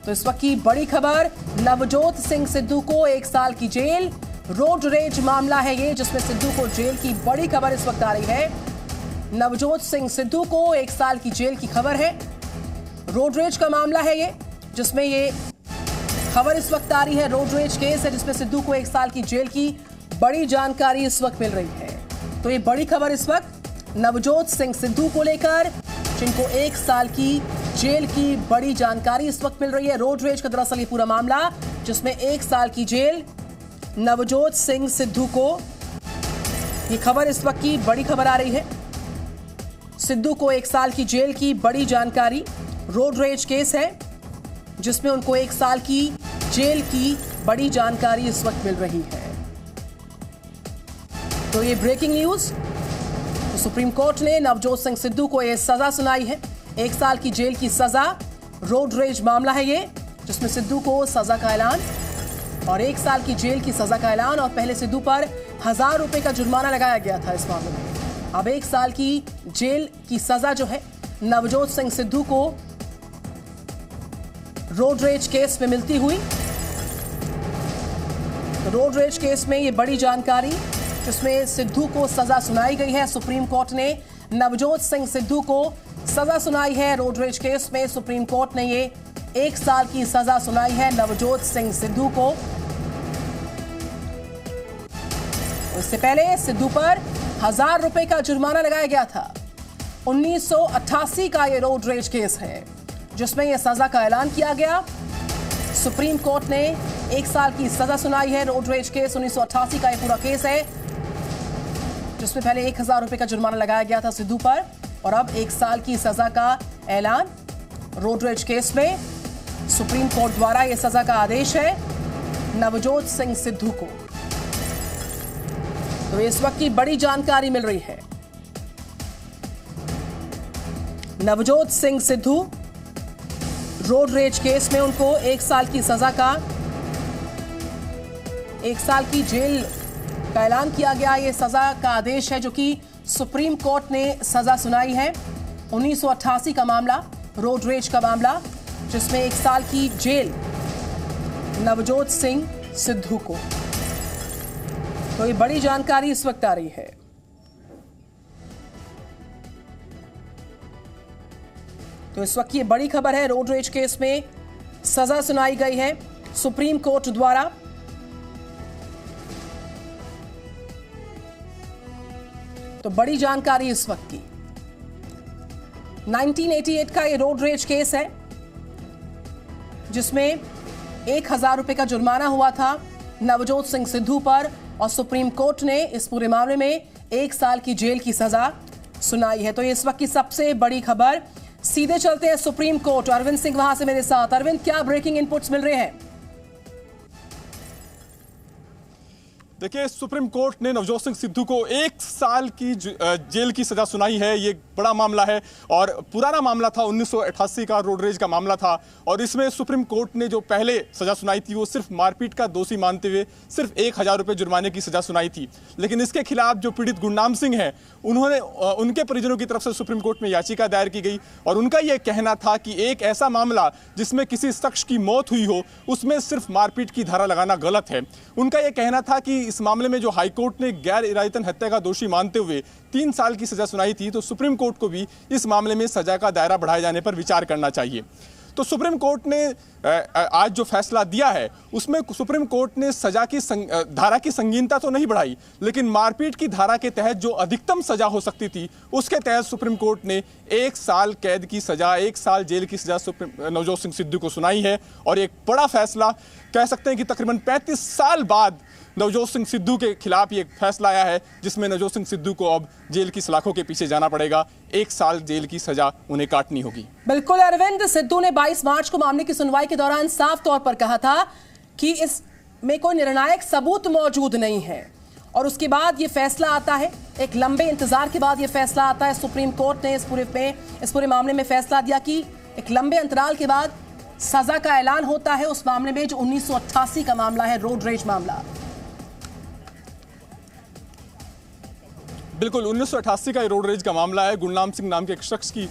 तो इस वक्त की बड़ी खबर, नवजोत सिंह सिद्धू को 1 साल की जेल। रोड रेज मामला है ये, जिसमें सिद्धू को जेल की बड़ी खबर इस वक्त आ रही है। नवजोत सिंह सिद्धू को 1 साल की जेल की खबर है। रोड रेज का मामला है ये, जिसमें ये खबर इस वक्त आ रही है। रोड रेज केस है जिसमें सिद्धू को 1 साल की जेल की बड़ी जानकारी इस वक्त मिल रही है। तो ये बड़ी खबर इस वक्त नवजोत सिंह सिद्धू को लेकर, जिनको 1 साल की जेल की बड़ी जानकारी इस वक्त मिल रही है। रोड रेज का दरअसल ये पूरा मामला, जिसमें 1 साल की जेल नवजोत सिंह सिद्धू को, ये खबर इस वक्त की बड़ी खबर आ रही है। सिद्धू को 1 साल की जेल की बड़ी जानकारी। रोड रेज केस है जिसमें उनको 1 साल की जेल की बड़ी जानकारी इस वक्त मिल रही है। तो ये ब्रेकिंग न्यूज, तो सुप्रीम कोर्ट ने नवजोत सिंह सिद्धू को यह सजा सुनाई है, 1 साल की जेल की सजा। रोड रेज मामला है ये, जिसमें सिद्धू को सजा का ऐलान और 1 साल की जेल की सजा का ऐलान। और पहले सिद्धू पर 1000 रुपए का जुर्माना लगाया गया था इस मामले में। अब 1 साल की जेल की सजा जो है नवजोत सिंह सिद्धू को रोड रेज केस में मिलती हुई। तो रोड रेज केस में ये बड़ी जानकारी, जिसमें सिद्धू को सजा सुनाई गई है। सुप्रीम कोर्ट ने नवजोत सिंह सिद्धू को सजा सुनाई है। रोड रेज केस में सुप्रीम कोर्ट ने ये 1 साल की सजा सुनाई है नवजोत सिंह सिद्धू को। इससे पहले सिद्धू पर 1000 रुपए का जुर्माना लगाया गया था। 1988 का ये रोड रेज केस है, जिसमें यह सजा का ऐलान किया गया। सुप्रीम कोर्ट ने 1 साल की सजा सुनाई है। रोड रेज केस 1988 का ये पूरा केस है, जिसमें पहले 1000 रुपए का जुर्माना लगाया गया था सिद्धू पर, और अब 1 साल की सजा का ऐलान। रोड रेज केस में सुप्रीम कोर्ट द्वारा यह सजा का आदेश है नवजोत सिंह सिद्धू को। तो इस वक्त की बड़ी जानकारी मिल रही है। Navjot Singh Sidhu road rage case में उनको 1 साल की सजा का, 1 साल की जेल का ऐलान किया गया। यह सजा का आदेश है जो कि सुप्रीम कोर्ट ने सजा सुनाई है। 1988 का मामला, रोड रेज का मामला, जिसमें 1 साल की जेल नवजोत सिंह सिद्धू को। तो ये बड़ी जानकारी इस वक्त आ रही है। तो इस वक्त ये बड़ी खबर है, रोड रेज केस में सजा सुनाई गई है सुप्रीम कोर्ट द्वारा। तो बड़ी जानकारी इस वक्त की। 1988 का ये रोड रेज केस है, जिसमें 1000 रुपए का जुर्माना हुआ था नवजोत सिंह सिद्धू पर, और सुप्रीम कोर्ट ने इस पूरे मामले में 1 साल की जेल की सजा सुनाई है। तो ये इस वक्त की सबसे बड़ी खबर। सीधे चलते हैं सुप्रीम कोर्ट। अरविंद सिंह वहां से मेरे साथ। अरविंद, क्या ब्रेकिंग इनपुट्स मिल रहे हैं? देखिए, सुप्रीम कोर्ट ने नवजोत सिंह सिद्धू को 1 साल की जेल की सजा सुनाई है। ये बड़ा मामला है और पुराना मामला था, 1988 का रोड रेज का मामला था। और इसमें सुप्रीम कोर्ट ने जो पहले सजा सुनाई थी वो सिर्फ मारपीट का दोषी मानते हुए सिर्फ 1000 रुपये जुर्माने की सजा सुनाई थी। लेकिन इसके खिलाफ जो पीड़ित गुरनाम सिंह है, उनके परिजनों की तरफ से सुप्रीम कोर्ट में याचिका दायर की गई और उनका यह कहना था कि एक ऐसा मामला जिसमें किसी शख्स की मौत हुई हो, उसमें सिर्फ मारपीट की धारा लगाना गलत है। उनका यह कहना था कि इस मामले में जो हाईकोर्ट ने गैर इरादतन हत्या का दोषी मानते हुए 3 साल की सजा सुनाई थी, तो सुप्रीम कोर्ट को भी इस मामले में सजा का दायरा बढ़ाए जाने पर विचार करना चाहिए। तो सुप्रीम कोर्ट ने आज जो फैसला दिया है, उसमें सुप्रीम कोर्ट ने सजा की धारा की संगीनता तो नहीं बढ़ाई, लेकिन मारपीट की धारा के तहत जो अधिकतम सजा हो सकती थी, उसके तहत सुप्रीम कोर्ट ने 1 साल कैद की सजा, 1 साल जेल की सजा नवजोत सिंह सिद्धू को सुनाई है। और एक बड़ा फैसला, कह सकते हैं कि तकरीबन 35 साल बाद नवजोत सिंह सिद्धू के खिलाफ ये फैसला आया है, जिसमें नवजोत सिंह सिद्धू को अब जेल की सलाखों के पीछे जाना पड़ेगा। 1 साल जेल की सजा उन्हें काटनी होगी। बिल्कुल अरविंद, सिद्धू ने 22 मार्च को मामले की सुनवाई के दौरान साफ तौर पर कहा था कि इसमें कोई निर्णायक सबूत मौजूद नहीं है, और उसके बाद ये फैसला आता है। एक लंबे इंतजार के बाद ये फैसला आता है। सुप्रीम कोर्ट ने इस पूरे मामले में फैसला दिया कि एक लंबे अंतराल के बाद सजा का ऐलान होता है उस मामले में, जो 1988 का मामला है, रोड रेज मामला। बिल्कुल 1988 का रोड रेज का मामला है। गुरनाम सिंह नाम के एक शख्स की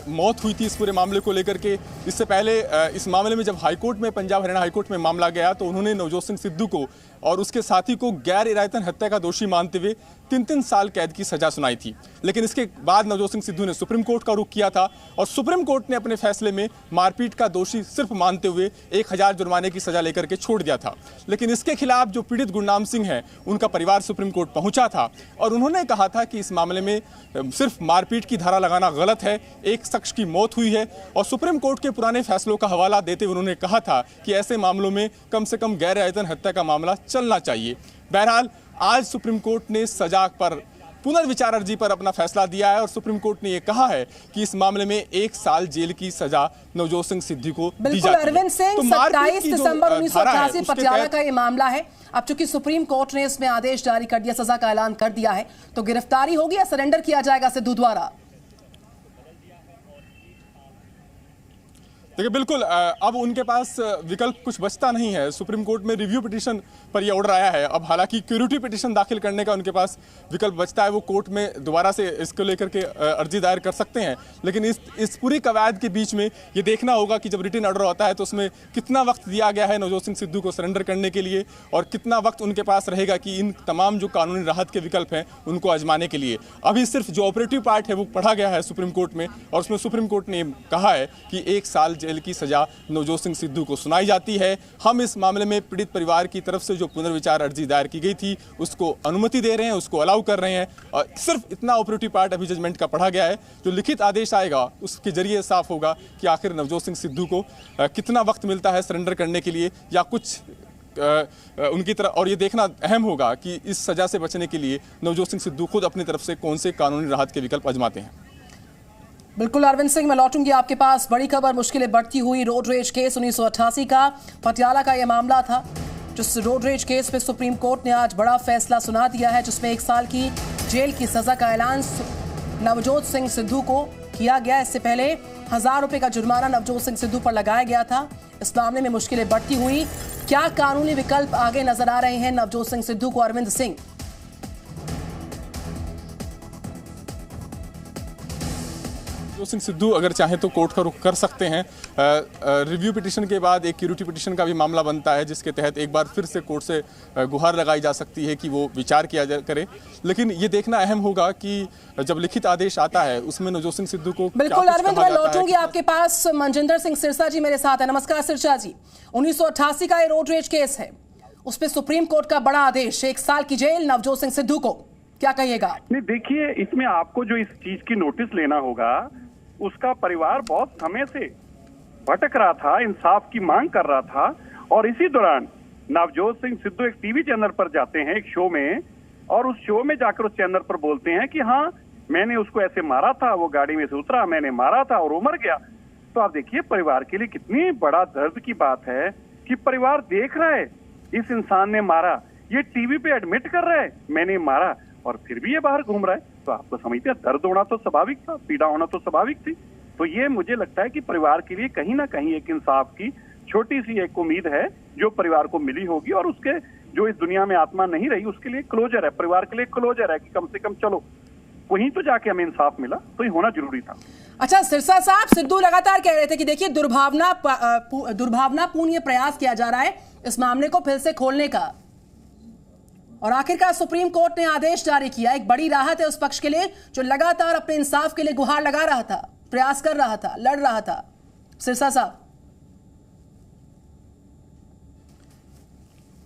मौत हुई थी इस पूरे मामले को लेकर के। इससे पहले इस मामले में जब हाईकोर्ट में, पंजाब हरियाणा हाईकोर्ट में मामला गया तो उन्होंने नवजोत सिंह सिद्धू को और उसके साथी को गैर इरादतन हत्या का दोषी मानते हुए 3-3 साल कैद की सजा सुनाई थी। लेकिन इसके बाद नवजोत सिंह सिद्धू ने सुप्रीम कोर्ट का रुख किया था और सुप्रीम कोर्ट ने अपने फैसले में मारपीट का दोषी सिर्फ मानते हुए 1000 जुर्माने की सजा लेकर के छोड़ दिया था। लेकिन इसके खिलाफ जो पीड़ित गुरनाम सिंह है, उनका परिवार सुप्रीम कोर्ट पहुंचा था और उन्होंने कहा था कि इस मामले में सिर्फ मारपीट की धारा लगाना गलत है, एक शख्स की मौत हुई है। और सुप्रीम कोर्ट के पुराने फैसलों का हवाला देते हुए उन्होंने कहा था कि ऐसे मामलों में कम से कम गैर इरादतन हत्या का मामला चलना चाहिए। बहरहाल आज सुप्रीम कोर्ट ने सजा पर पुनर्विचार अर्जी पर अपना फैसला दिया है और सुप्रीम कोर्ट ने यह कहा है कि इस मामले में 1 साल जेल की सजा नवजोत सिंह सिद्धू को दी जाती है। अरविंद सिंह, 27 दिसंबर 1988 पटियाला का ये मामला है। अब चूंकि सुप्रीम कोर्ट ने इसमें आदेश जारी कर दिया, सजा का ऐलान कर दिया है, तो गिरफ्तारी होगी या सरेंडर किया जाएगा सिद्धू द्वारा? देखिए, बिल्कुल अब उनके पास विकल्प कुछ बचता नहीं है। सुप्रीम कोर्ट में रिव्यू पिटीशन पर यह ऑर्डर आया है। अब हालांकि क्यूरेटिव पिटीशन दाखिल करने का उनके पास विकल्प बचता है, वो कोर्ट में दोबारा से इसको लेकर के अर्जी दायर कर सकते हैं। लेकिन इस पूरी कवायद के बीच में ये देखना होगा कि जब रिटन ऑर्डर होता है तो उसमें कितना वक्त दिया गया है नवजोत सिंह सिद्धू को सरेंडर करने के लिए और कितना वक्त उनके पास रहेगा कि इन तमाम जो कानूनी राहत के विकल्प हैं उनको आजमाने के लिए। अभी सिर्फ जो ऑपरेटिव पार्ट है वो पढ़ा गया है सुप्रीम कोर्ट में और उसमें सुप्रीम कोर्ट ने कहा है कि 1 साल जेल की सजा नवजोत सिंह सिद्धू को सुनाई जाती है। हम इस मामले में पीड़ित परिवार की तरफ से जो पुनर्विचार अर्जी दायर की गई थी उसको अनुमति दे रहे हैं, उसको अलाउ कर रहे हैं और सिर्फ इतना ऑपरेटिव पार्ट अभी जजमेंट का पढ़ा गया है। जो लिखित आदेश आएगा उसके जरिए साफ होगा कि आखिर नवजोत सिंह सिद्धू को कितना वक्त मिलता है सरेंडर करने के लिए या कुछ उनकी तरफ। और ये देखना अहम होगा कि इस सजा से बचने के लिए नवजोत सिंह सिद्धू खुद अपनी तरफ से कौन से कानूनी राहत के विकल्प आजमाते हैं। बिल्कुल अरविंद सिंह, मैं लौटूंगी आपके पास। बड़ी खबर, मुश्किलें बढ़ती हुई। रोड रेज केस 1988 का पटियाला का यह मामला था। जिस रोड रेज केस पे सुप्रीम कोर्ट ने आज बड़ा फैसला सुना दिया है, जिसमें 1 साल की जेल की सजा का ऐलान नवजोत सिंह सिद्धू को किया गया। इससे पहले 1000 रुपए का जुर्माना नवजोत सिंह सिद्धू पर लगाया गया था। इस मामले में मुश्किलें बढ़ती हुई। क्या कानूनी विकल्प आगे नजर आ रहे हैं नवजोत सिंह सिद्धू को? अरविंद सिंह, नवजोत सिंह सिद्धू अगर चाहे तो कोर्ट का रुख कर सकते हैं। रिव्यू पिटीशन के बाद एक क्यूरेटिव पिटीशन का भी मामला बनता है जिसके तहत एक बार फिर से कोर्ट से गुहार लगाई जा सकती है कि वो विचार किया करे। लेकिन ये देखना अहम होगा कि जब लिखित आदेश आता है उसमें नवजोत सिंह सिद्धू को बिल्कुल अरविंद, मैं लौटूंगी आपके पास। मनजिंदर सिंह सिरसा जी मेरे साथ है। नमस्कार सिरसा जी। 1988 का ये रोड रेज केस है, उस पर सुप्रीम कोर्ट का बड़ा आदेश, 1 साल की जेल नवजोत सिंह सिद्धू को, क्या कहिएगा? नहीं, देखिए, इसमें आपको जो इस चीज की नोटिस लेना होगा, उसका परिवार बहुत समय से भटक रहा था, इंसाफ की मांग कर रहा था और इसी दौरान नवजोत सिंह सिद्धू एक टीवी चैनल पर जाते हैं, एक शो में, और उस शो में जाकर उस चैनल पर बोलते हैं कि हाँ, मैंने उसको ऐसे मारा था, वो गाड़ी में से उतरा, मैंने मारा था और वो मर गया। तो आप देखिए परिवार के लिए कितनी बड़ा दर्द की बात है कि परिवार देख रहा है इस इंसान ने मारा, ये टीवी पे एडमिट कर रहा है मैंने मारा, और फिर भी ये बाहर घूम रहा है। तो आपको समझते हैं दर्द होना तो स्वाभाविक था, पीड़ा होना तो स्वाभाविक थी। तो ये मुझे लगता है कि परिवार के लिए कहीं ना कहीं एक इंसाफ की छोटी सी एक उम्मीद है जो परिवार को मिली होगी और उसके जो इस दुनिया में आत्मा नहीं रही उसके लिए क्लोजर है, परिवार के लिए क्लोजर है कि कम से कम चलो वहीं तो जाके हमें इंसाफ मिला, तो ये होना जरूरी था। अच्छा सिरसा साहब, सिद्धू लगातार कह रहे थे कि देखिए दुर्भावनापूर्ण ये प्रयास किया जा रहा है इस मामले को फिर से खोलने का, और आखिरकार सुप्रीम कोर्ट ने आदेश जारी किया। एक बड़ी राहत है उस पक्ष के लिए जो लगातार अपने इंसाफ के लिए गुहार लगा रहा था, प्रयास कर रहा था, लड़ रहा था। सिरसा साहब,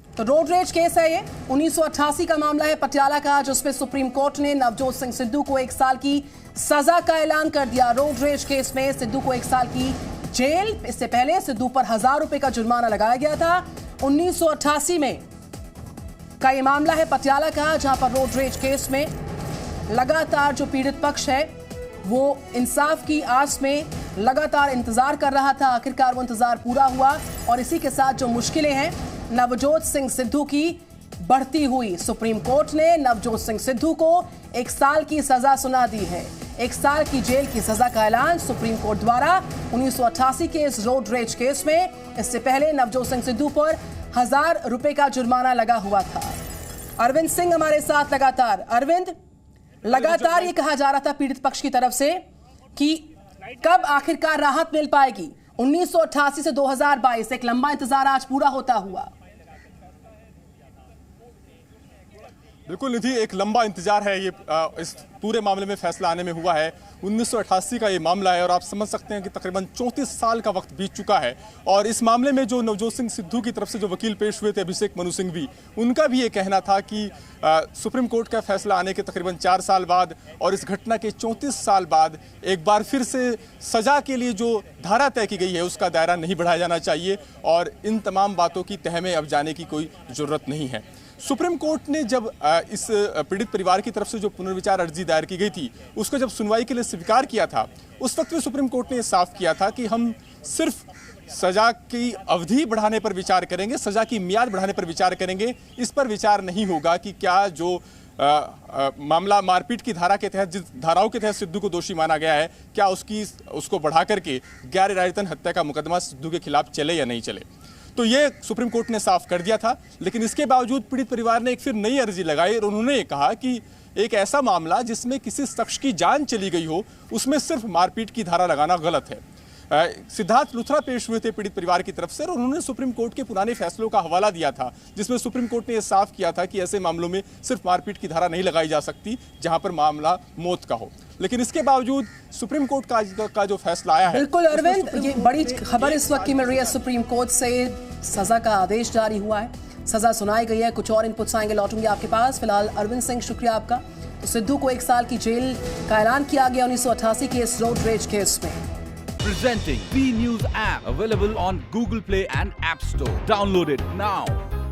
तो रोड रेज केस है ये, 1988 का मामला है पटियाला का, जिसमें सुप्रीम कोर्ट ने नवजोत सिंह सिद्धू को 1 साल की सजा का ऐलान कर दिया। रोड रेज केस में सिद्धू को 1 साल की जेल, इससे पहले सिद्धू पर 1000 रुपए का जुर्माना लगाया गया था। 1988 में का ये मामला है पटियाला का, जहां पर रोड रेज केस में लगातार जो पीड़ित पक्ष है वो इंसाफ की आस में लगातार इंतजार कर रहा था। आखिरकार वो इंतजार पूरा हुआ और इसी के साथ जो मुश्किलें हैं नवजोत सिंह सिद्धू की बढ़ती हुई, सुप्रीम कोर्ट ने नवजोत सिंह सिद्धू को 1 साल की सजा सुना दी है। 1 साल की जेल की सजा का ऐलान सुप्रीम कोर्ट द्वारा 1988 के इस रोड रेज केस में। इससे पहले नवजोत सिंह सिद्धू पर 1000 रुपए का जुर्माना लगा हुआ था। अरविंद सिंह हमारे साथ लगातार। अरविंद, लगातार ये कहा जा रहा था पीड़ित पक्ष की तरफ से कि कब आखिरकार राहत मिल पाएगी? 1988 से 2022 एक लंबा इंतजार आज पूरा होता हुआ। बिल्कुल निधि, एक लंबा इंतजार है। ये इस पूरे मामले में फैसला आने में हुआ है। 1988 का ये मामला है और आप समझ सकते हैं कि तकरीबन 34 साल का वक्त बीत चुका है। और इस मामले में जो नवजोत सिंह सिद्धू की तरफ से जो वकील पेश हुए थे, अभिषेक मनु सिंघवी, उनका भी ये कहना था कि सुप्रीम कोर्ट का फैसला आने के तकरीबन 4 साल बाद और इस घटना के 34 साल बाद एक बार फिर से सजा के लिए जो धारा तय की गई है उसका दायरा नहीं बढ़ाया जाना चाहिए और इन तमाम बातों की तह में अब जाने की कोई जरूरत नहीं है। सुप्रीम कोर्ट ने जब इस पीड़ित परिवार की तरफ से जो पुनर्विचार अर्जी दायर की गई थी उसको जब सुनवाई के लिए स्वीकार किया था, उस वक्त में सुप्रीम कोर्ट ने यह साफ किया था कि हम सिर्फ सजा की अवधि बढ़ाने पर विचार करेंगे, सजा की मियाद बढ़ाने पर विचार करेंगे। इस पर विचार नहीं होगा कि क्या जो मामला मारपीट की धारा के तहत, जिस धाराओं के तहत सिद्धू को दोषी माना गया है, क्या उसको बढ़ा करके गैर इरादतन हत्या का मुकदमा सिद्धू के खिलाफ चले या नहीं चले। तो ये सुप्रीम कोर्ट ने साफ कर दिया था। लेकिन इसके बावजूद पीड़ित परिवार ने एक फिर नई अर्जी लगाई और उन्होंने ये कहा कि एक ऐसा मामला जिसमें किसी शख्स की जान चली गई हो, उसमें सिर्फ मारपीट की धारा लगाना गलत है। सिद्धार्थ लुथरा पेश हुए थे पीड़ित परिवार की तरफ से और उन्होंने सुप्रीम कोर्ट के पुराने फैसलों का हवाला दिया था, जिसमें सुप्रीम कोर्ट ने यह साफ किया था कि ऐसे मामलों में सिर्फ मारपीट की धारा नहीं लगाई जा सकती जहां पर मामला मौत का हो। लेकिन इसके बावजूद सुप्रीम कोर्ट का जो फैसला आया है। बिल्कुल अरविंद, ये बड़ी खबर इस वक्त की मिल रही है। सुप्रीम कोर्ट से सजा का आदेश जारी हुआ है, सजा सुनाई गई है। कुछ और इनपुट्स आएंगे, लौटूंगे आपके पास। फिलहाल अरविंद सिंह, शुक्रिया आपका। तो सिद्धू को 1 साल की जेल का ऐलान किया गया 1988 के इस रोड रेज केस में। Presenting B News app, available on Google Play and App Store. Download it now.